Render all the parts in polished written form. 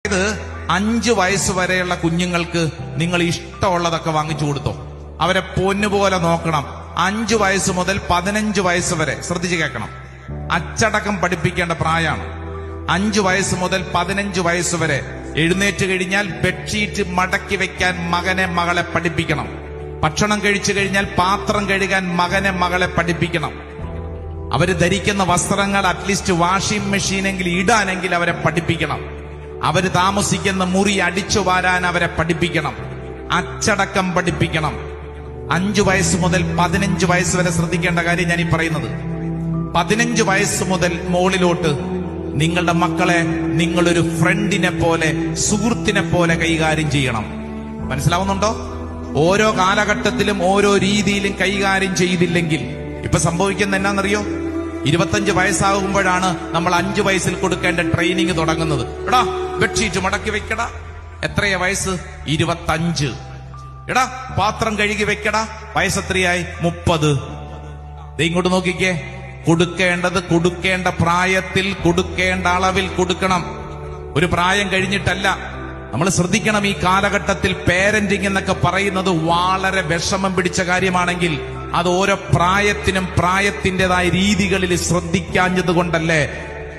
ഇത് 5 വയസ്സ് വരെയുള്ള കുഞ്ഞുങ്ങൾക്ക് നിങ്ങൾ ഇഷ്ടമുള്ളതൊക്കെ വാങ്ങിച്ചു കൊടുത്തോ. അവരെ പൊന്നുപോലെ നോക്കണം. 5 വയസ്സ് മുതൽ 15 വയസ്സ് വരെ ശ്രദ്ധിച്ചു കേൾക്കണം. അച്ചടക്കം പഠിപ്പിക്കേണ്ട പ്രായമാണ്. 5 വയസ്സ് മുതൽ 15 വയസ്സ് വരെ എഴുന്നേറ്റ് കഴിഞ്ഞാൽ ബെഡ്ഷീറ്റ് മടക്കി വെക്കാൻ മകനെ മകളെ പഠിപ്പിക്കണം. ഭക്ഷണം കഴിച്ചു കഴിഞ്ഞാൽ പാത്രം കഴുകാൻ മകനെ മകളെ പഠിപ്പിക്കണം. അവര് ധരിക്കുന്ന വസ്ത്രങ്ങൾ അറ്റ്ലീസ്റ്റ് വാഷിംഗ് മെഷീനെങ്കിൽ ഇടാനെങ്കിൽ അവരെ പഠിപ്പിക്കണം. അവര് താമസിക്കുന്ന മുറി അടിച്ചു വാരാൻ അവരെ പഠിപ്പിക്കണം. അച്ചടക്കം പഠിപ്പിക്കണം. 5 വയസ്സ് മുതൽ 15 വയസ്സ് വരെ ശ്രദ്ധിക്കേണ്ട കാര്യം ഞാൻ ഈ പറയുന്നത്. 15 വയസ്സ് മുതൽ മുകളിലോട്ട് നിങ്ങളുടെ മക്കളെ നിങ്ങളൊരു ഫ്രണ്ടിനെ പോലെ, സുഹൃത്തിനെ പോലെ കൈകാര്യം ചെയ്യണം. മനസ്സിലാവുന്നുണ്ടോ? ഓരോ കാലഘട്ടത്തിലും ഓരോ രീതിയിലും കൈകാര്യം ചെയ്തില്ലെങ്കിൽ ഇപ്പൊ സംഭവിക്കുന്ന എന്നാന്നറിയോ? 25 വയസ്സാകുമ്പോഴാണ് നമ്മൾ 5 വയസ്സിൽ കൊടുക്കേണ്ട ട്രെയിനിങ് തുടങ്ങുന്നത്. എടാ ബെഡ്ഷീറ്റ് മടക്കി വെക്കടാ. എത്രയാ വയസ്സ്? 25. എടാ പാത്രം കഴുകി വെക്കടാ. വയസ്സെത്രയായി? 30. ഇങ്ങോട്ട് നോക്കിക്കേ. കൊടുക്കേണ്ടത് കൊടുക്കേണ്ട പ്രായത്തിൽ, കൊടുക്കേണ്ട അളവിൽ കൊടുക്കണം. ഒരു പ്രായം കഴിഞ്ഞിട്ടല്ല. നമ്മൾ ശ്രദ്ധിക്കണം. ഈ കാലഘട്ടത്തിൽ പേരന്റിങ് എന്നൊക്കെ പറയുന്നത് വളരെ വിഷമം പിടിച്ച കാര്യമാണെങ്കിൽ അത് ഓരോ പ്രായത്തിനും പ്രായത്തിൻ്റെതായ രീതികളിൽ ശ്രദ്ധിക്കാഞ്ഞത് കൊണ്ടല്ലേ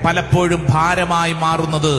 പലപ്പോഴും ഭാരമായി മാറുന്നത്.